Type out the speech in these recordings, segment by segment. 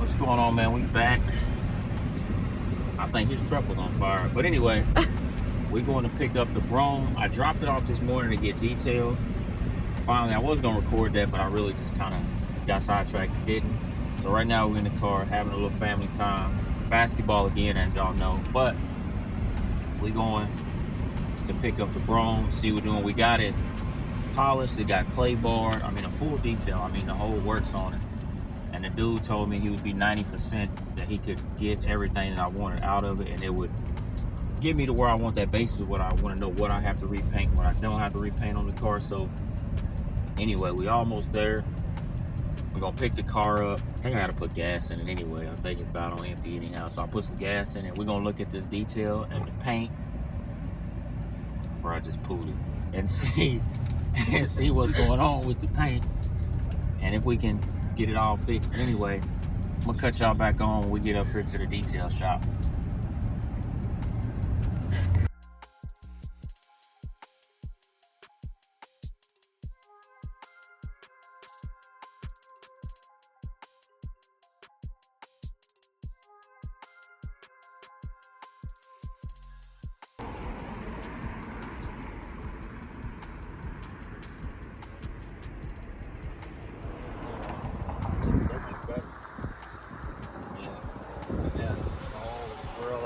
What's going on, man? We back. I think his truck was on fire. But anyway, we're going to pick up the brougham. I dropped it off this morning to get detailed. Finally, I was going to record that, but I really just kind of got sidetracked and didn't. So right now we're in the car having a little family time. Basketball again, as y'all know. But we're going to pick up the brougham, see what we're doing. We got it polished. It got clay barred. I mean, a full detail. I mean, the whole works on it. And the dude told me he would be 90% that he could get everything that I wanted out of it, and it would get me to where I want that basis of what I want to know, what I have to repaint, what I don't have to repaint on the car. So anyway, we almost there. We're gonna pick the car up. I think I gotta put gas in it anyway. I think it's about on empty anyhow. So I'll put some gas in it. We're gonna look at this detail and the paint, where I just pulled it, and see what's going on with the paint, and if we can get it all fixed. Anyway, I'm gonna cut y'all back on when we get up here to the detail shop.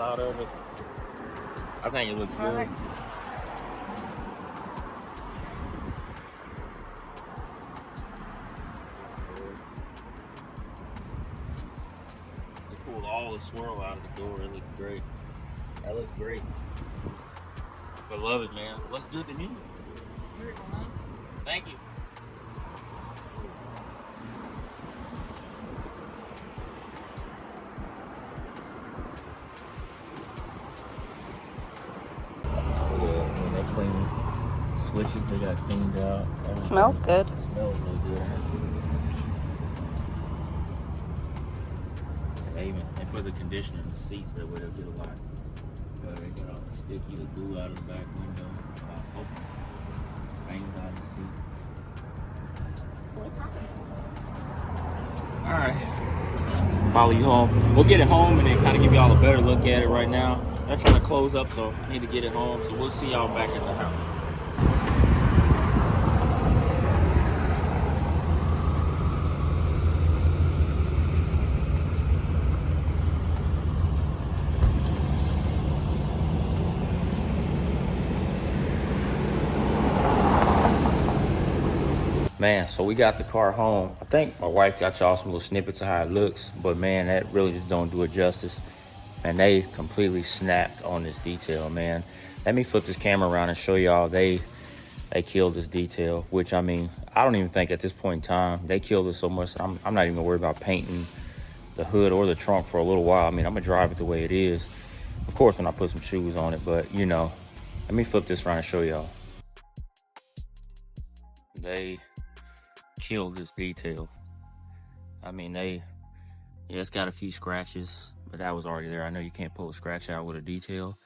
Out of it. I think it looks good. They pulled all the swirl out of the door. It looks great. That looks great. I love it, man. Looks good to me. Thank you. Clean switches, they got cleaned out. Smells good. It smells really good. They put the conditioner in the seats, that way they'll get a lot better. They got all the sticky, the glue out of the back window. I was hoping stains out of the seat. Alright. Follow you home. We'll get it home and then kind of give y'all a better look at it right now. They're trying to close up, so I need to get it home. So we'll see y'all back at the house. Man, so we got the car home. I think my wife got y'all some little snippets of how it looks, but man, that really just don't do it justice. And they completely snapped on this detail, man. Let me flip this camera around and show y'all they killed this detail, which, I mean, I don't even think at this point in time, they killed it so much, I'm not even worried about painting the hood or the trunk for a little while. I mean, I'm gonna drive it the way it is. Of course, when I put some shoes on it, but you know, let me flip this around and show y'all. They killed this detail. I mean, yeah, it's got a few scratches, but that was already there. I know you can't pull a scratch out with a detail,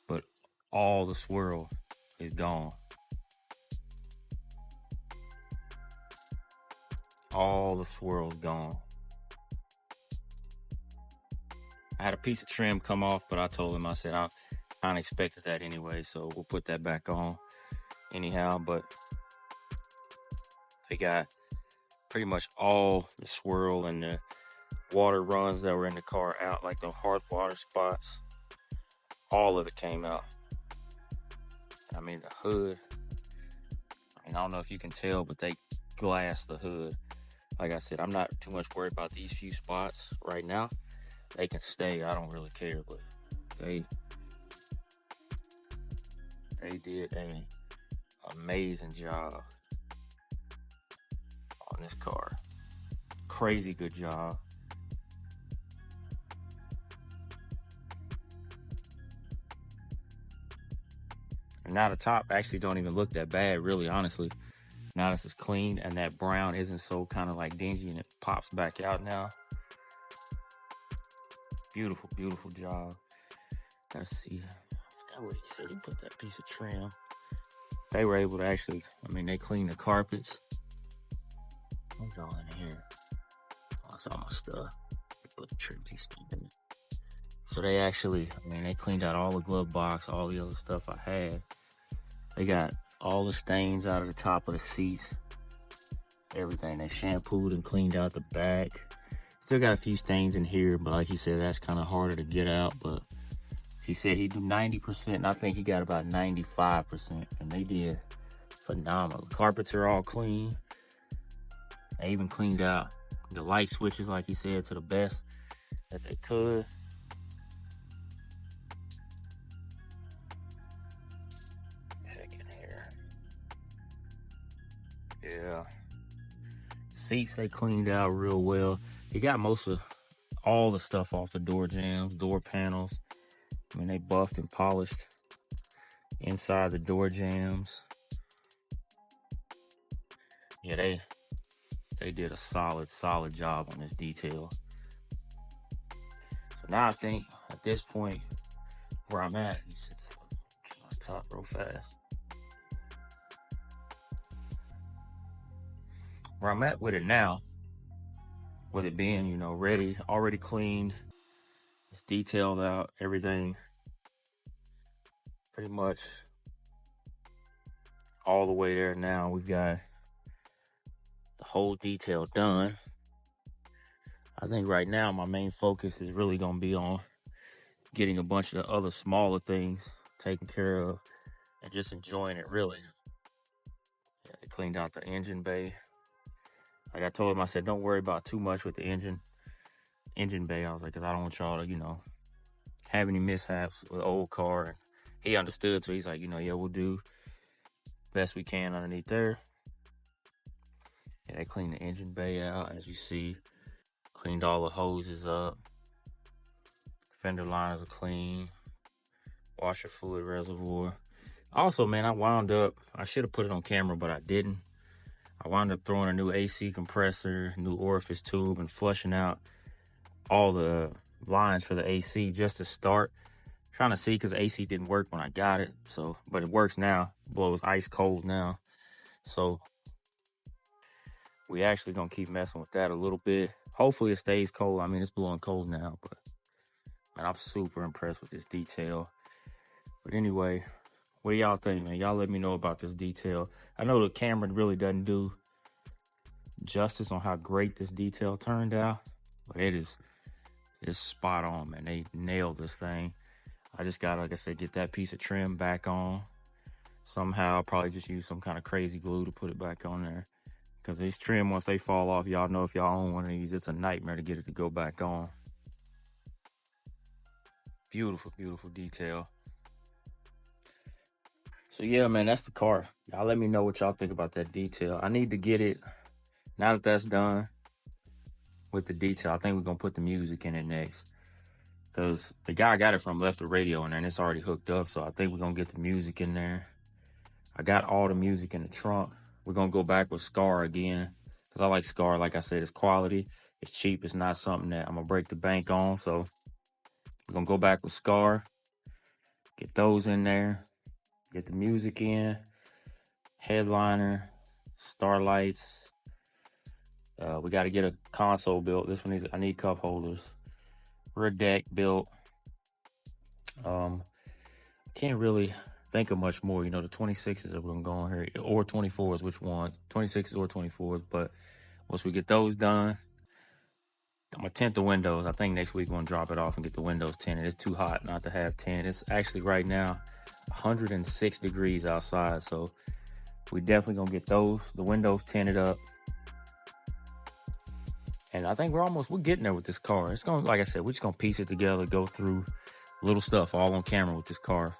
but all the swirl is gone. All the swirl's gone. I had a piece of trim come off, but I told him, I said, I kind of expected that anyway, so we'll put that back on anyhow. But they got pretty much all the swirl and the water runs that were in the car out, like the hard water spots. All of it came out. I mean, the hood, I mean, I don't know if you can tell, but they glassed the hood. Like I said, I'm not too much worried about these few spots right now. They can stay, I don't really care, but they did an amazing job on this car. Crazy good job. And now the top actually don't even look that bad, really, honestly. Now this is clean and that brown isn't so kind of like dingy and it pops back out now. Beautiful, beautiful job. Let's see. I forgot what he said. He put that piece of trim. They were able to actually, I mean, they cleaned the carpets. What's all in here? Oh, that's all my stuff. Put the trim piece in. So they actually, I mean, they cleaned out all the glove box, all the other stuff I had. They got all the stains out of the top of the seats, everything. They shampooed and cleaned out the back. Still got a few stains in here, but like he said, that's kind of harder to get out. But he said he'd do 90%, and I think he got about 95%, and they did phenomenal. The carpets are all clean. They even cleaned out the light switches, like he said, to the best that they could. Check in here. Yeah. Seats they cleaned out real well. He got most of all the stuff off the door jambs, door panels. I mean, they buffed and polished inside the door jambs. Yeah, they did a solid job on this detail. So now I think at this point where I'm at, you set this on top real fast. Where I'm at with it now, with it being, you know, ready, already cleaned, it's detailed out, everything pretty much all the way there now. We've got the whole detail done. I think right now my main focus is really going to be on getting a bunch of the other smaller things taken care of and just enjoying it, really. Yeah, they cleaned out the engine bay. Like I told him, I said, don't worry about too much with the engine bay. I was like, because I don't want y'all to, you know, have any mishaps with the old car. And he understood, so he's like, you know, yeah, we'll do best we can underneath there. Yeah, they cleaned the engine bay out, as you see. Cleaned all the hoses up. Fender liners are clean. Washer fluid reservoir. Also, man, I should have put it on camera, but I didn't. I wound up throwing a new AC compressor, new orifice tube, and flushing out all the lines for the AC just to start. Trying to see, because the AC didn't work when I got it. So, but it works now. Blows ice cold now. So we actually gonna keep messing with that a little bit. Hopefully it stays cold. I mean, it's blowing cold now, but man, I'm super impressed with this detail. But anyway, what do y'all think, man? Y'all let me know about this detail. I know the camera really doesn't do justice on how great this detail turned out, but it's spot on, man. They nailed this thing. I just gotta, like I said, get that piece of trim back on. Somehow I'll probably just use some kind of crazy glue to put it back on there. Because these trim, once they fall off, y'all know if y'all own one of these, it's a nightmare to get it to go back on. Beautiful, beautiful detail. So yeah, man, that's the car. Y'all let me know what y'all think about that detail. I need to get it, now that that's done with the detail, I think we're gonna put the music in it next. Because the guy I got it from left the radio in there and it's already hooked up. So I think we're gonna get the music in there. I got all the music in the trunk. We're gonna go back with Scar again. Because I like Scar, like I said, it's quality. It's cheap, it's not something that I'm gonna break the bank on. So we're gonna go back with Scar. Get those in there. Get the music in. Headliner. Starlights. We gotta get a console built. This one I need cup holders. Rear deck built. Can't really think of much more. You know, the 26s are gonna go on here, or 24s, which one? 26s or 24s. But once we get those done, I'm gonna tint the windows. I think next week we're gonna drop it off and get the windows tinted. It's too hot not to have tint. It's actually right now 106 degrees outside, so we definitely gonna get the windows tinted up. And I think we're getting there with this car. It's gonna, like I said, we're just gonna piece it together, go through little stuff all on camera with this car.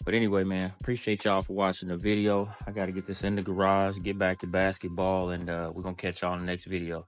But anyway, man, appreciate y'all for watching the video. I gotta get this in the garage, get back to basketball, and we're gonna catch y'all in the next video.